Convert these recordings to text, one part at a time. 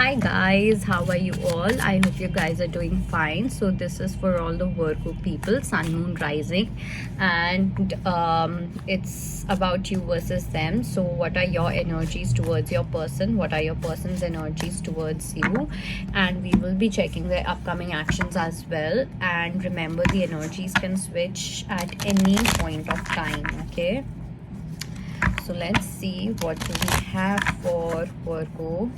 Hi guys, how are you all? I hope you guys are doing fine. So this is for all the Virgo people, Sun, Moon, Rising, and it's about you versus them. So what are your energies towards your person? What are your person's energies towards you? And we will be checking their upcoming actions as well. And remember, the energies can switch at any point of time. Okay. So let's see what do we have for Virgo.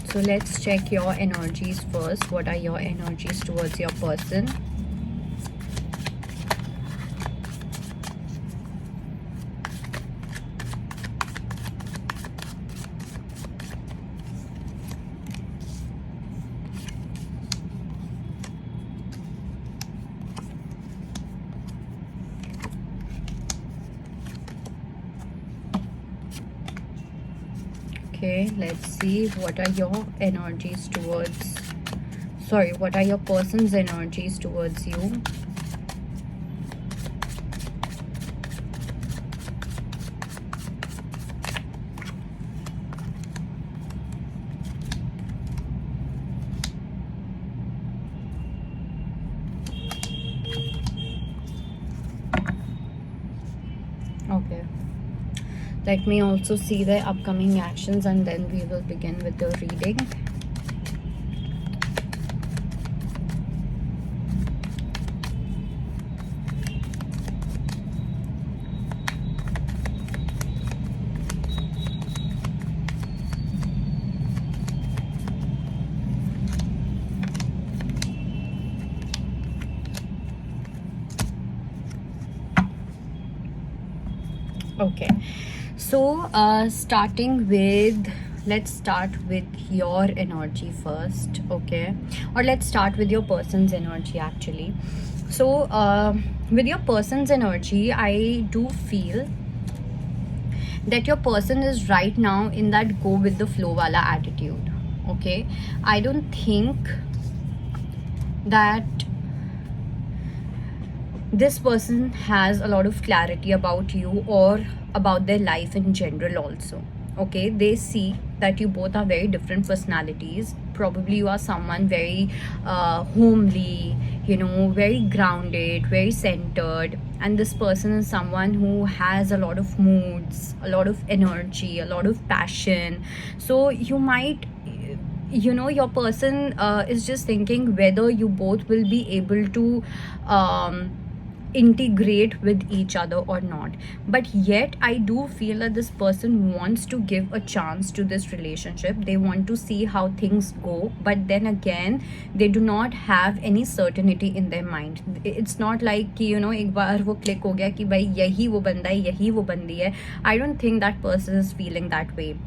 So let's check your energies first. What are your energies towards your person? Okay, let's see what are your energies towards, what are your person's energies towards you? Okay, let me also see the upcoming actions and then we will begin with the reading. Okay, so starting with, let's start with your energy first. Okay, or let's start with your person's energy actually. So with your person's energy, I do feel that your person is right now in that go with the flow wala attitude. Okay, I don't think that this person has a lot of clarity about you or about their life in general also. Okay, they see that you both are very different personalities. Probably you are someone very homely, very grounded, very centered, and this person is someone who has a lot of moods, a lot of energy, a lot of passion. So you might, your person is just thinking whether you both will be able to integrate with each other or not. But yet I do feel that this person wants to give a chance to this relationship. They want to see how things go, but then again they do not have any certainty in their mind. It's not like कि एक बार वो click हो गया कि भाई यही वो बंदा है, यही वो बंदी है. I don't think that person is feeling that way.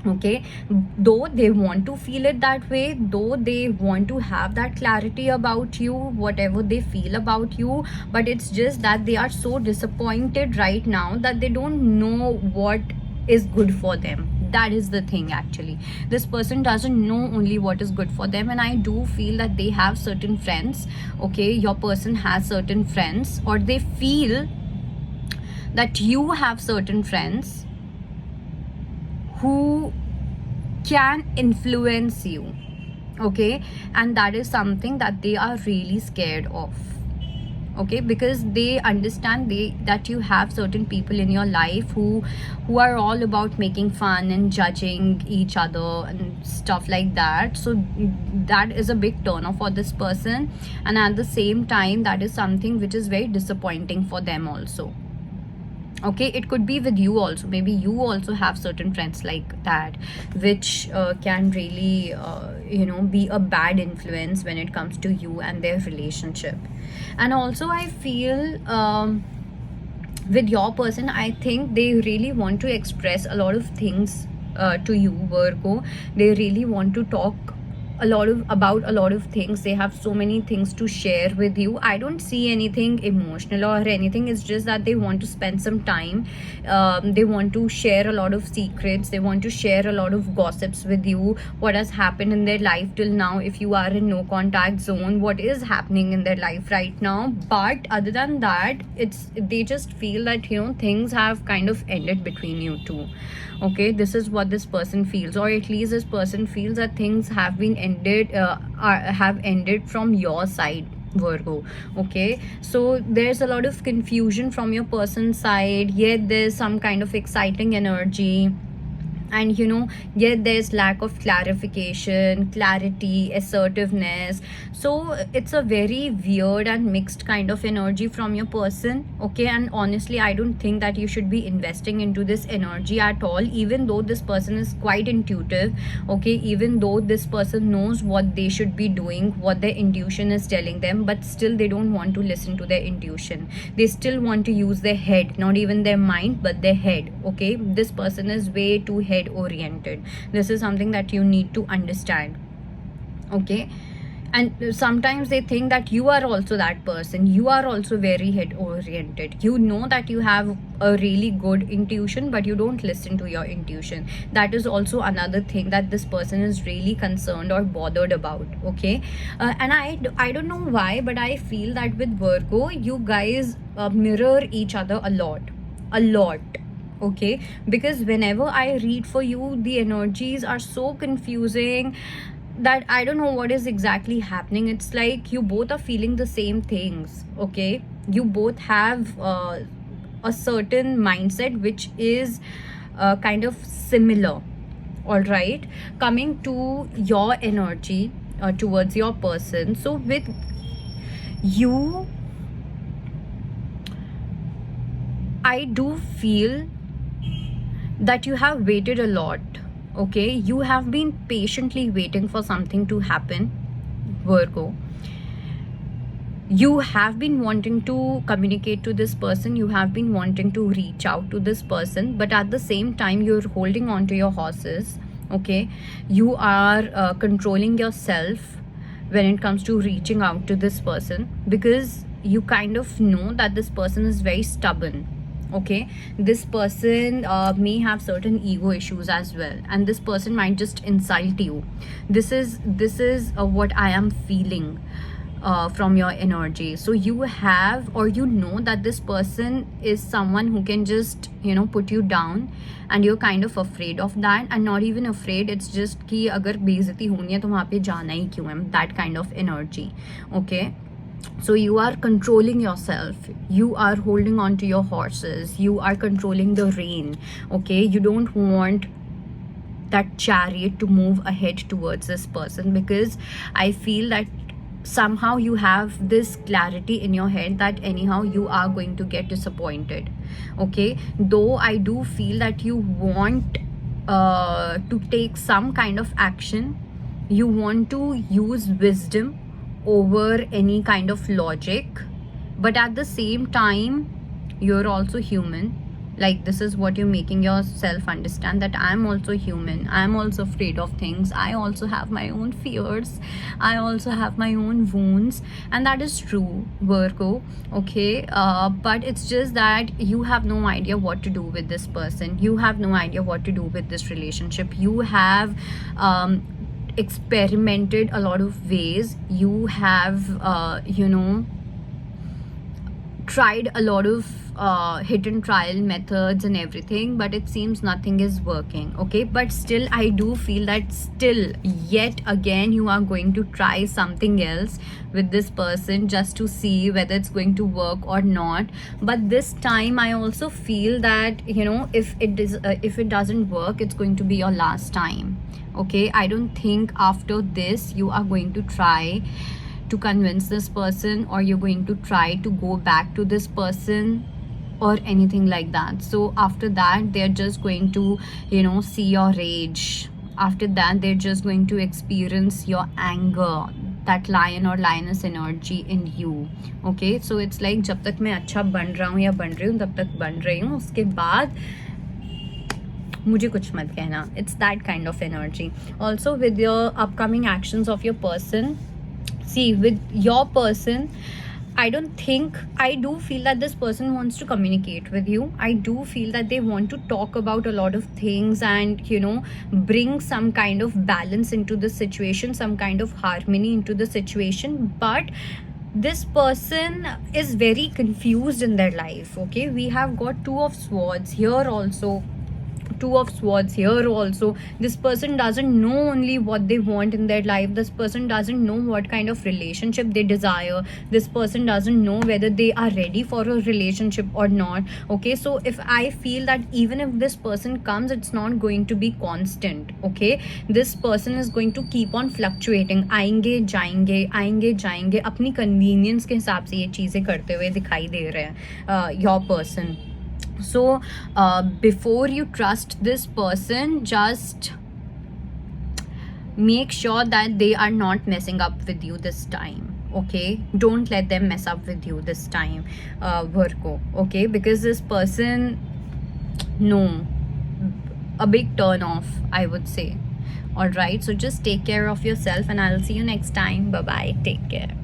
Okay, though they want to feel it that way, though they want to have that clarity about you, whatever they feel about you, but it's just that they are so disappointed right now that they don't know what is good for them. That is the thing actually. This person doesn't know only what is good for them, and I do feel that they have certain friends. Okay, your person has certain friends, or they feel that you have certain friends who can influence you. Okay, and that is something that they are really scared of. Okay, because they understand that you have certain people in your life who are all about making fun and judging each other and stuff like that. So that is a big turn off for this person, and at the same time that is something which is very disappointing for them also. Okay, it could be with you also. Maybe you also have certain friends like that, which can really be a bad influence when it comes to you and their relationship. And also I feel with your person, I think they really want to express a lot of things to you, Virgo. They really want to talk a lot of things. They have so many things to share with you. I don't see anything emotional or anything. It's just that they want to spend some time. They want to share a lot of secrets. They want to share a lot of gossips with you, what has happened in their life till now. If you are in no contact zone, what is happening in their life right now. But other than that, they just feel that, you know, things have kind of ended between you two. Okay, this is what this person feels, or at least this person feels that things have been ended, have ended from your side, Virgo. Okay, so there's a lot of confusion from your person's side, yet there's some kind of exciting energy. And you know, yet there's lack of clarification, clarity, assertiveness. So it's a very weird and mixed kind of energy from your person. Okay, and honestly, I don't think that you should be investing into this energy at all, even though this person is quite intuitive. Okay, even though this person knows what they should be doing, what their intuition is telling them, but still they don't want to listen to their intuition. They still want to use their head, not even their mind, but their head. Okay, this person is way too head oriented. This is something that you need to understand. Okay, and sometimes they think that you are also that person. You are also very head oriented. You know that you have a really good intuition, but you don't listen to your intuition. That is also another thing that this person is really concerned or bothered about. Okay, and I don't know why, but I feel that with Virgo, you guys mirror each other a lot. Okay, because whenever I read for you, the energies are so confusing that I don't know what is exactly happening. It's like you both are feeling the same things. Okay, you both have a certain mindset which is kind of similar. All right, coming to your energy towards your person. So with you, I do feel that you have waited a lot. Okay, you have been patiently waiting for something to happen, Virgo. You have been wanting to communicate to this person, you have been wanting to reach out to this person, but at the same time you're holding on to your horses. Okay, you are controlling yourself when it comes to reaching out to this person, because you kind of know that this person is very stubborn. Okay, this person may have certain ego issues as well, and this person might just insult you. This is what I am feeling from your energy. So you have, or you know that this person is someone who can just, you know, put you down, and you're kind of afraid of that. And not even afraid, it's just कि अगर बेइज्जती होनी है तो वहाँ पे जाना ही क्यों है, that kind of energy. Okay, so you are controlling yourself, you are holding on to your horses, you are controlling the rein. Okay, you don't want that chariot to move ahead towards this person, because I feel that somehow you have this clarity in your head that anyhow you are going to get disappointed. Okay, though I do feel that you want to take some kind of action, you want to use wisdom over any kind of logic, but at the same time you're also human. Like, this is what you're making yourself understand, that I'm also human, I'm also afraid of things, I also have my own fears, I also have my own wounds. And that is true, Virgo. Okay, but it's just that you have no idea what to do with this person, you have no idea what to do with this relationship. You have experimented a lot of ways, you have tried a lot of hit and trial methods and everything, but it seems nothing is working. Okay, but still I do feel that still yet again you are going to try something else with this person, just to see whether it's going to work or not. But this time I also feel that, you know, if it doesn't work, it's going to be your last time. Okay, I don't think after this you are going to try to convince this person, or you're going to try to go back to this person or anything like that. So after that they're just going to, you know, see your rage. After that they're just going to experience your anger, that lion or lioness energy in you. Okay, so it's like जब तक मैं अच्छा बन रहा हूँ या बन रही हूँ तब तक बन रही हूँ, उसके बाद मुझे कुछ मत कहना. It's that kind of energy. Also with your upcoming actions of your person, see with your person, I do feel that this person wants to communicate with you. I do feel that they want to talk about a lot of things and, bring some kind of balance into the situation, some kind of harmony into the situation. But this person is very confused in their life. Okay, we have got Two of Swords here also, Two of Swords here also. This person doesn't know only what they want in their life. This person doesn't know what kind of relationship they desire. This person doesn't know whether they are ready for a relationship or not. Okay, so if I feel that even if this person comes, it's not going to be constant. Okay, this person is going to keep on fluctuating. आएंगे जाएंगे अपनी convenience के हिसाब से ये चीज़ें करते हुए दिखाई दे रहे हैं your person. So before you trust this person, just make sure that they are not messing up with you this time. Okay, don't let them mess up with you this time, Virgo. Okay, because this person, no, a big turn off, I would say. All right, so just take care of yourself and I'll see you next time. Bye bye, take care.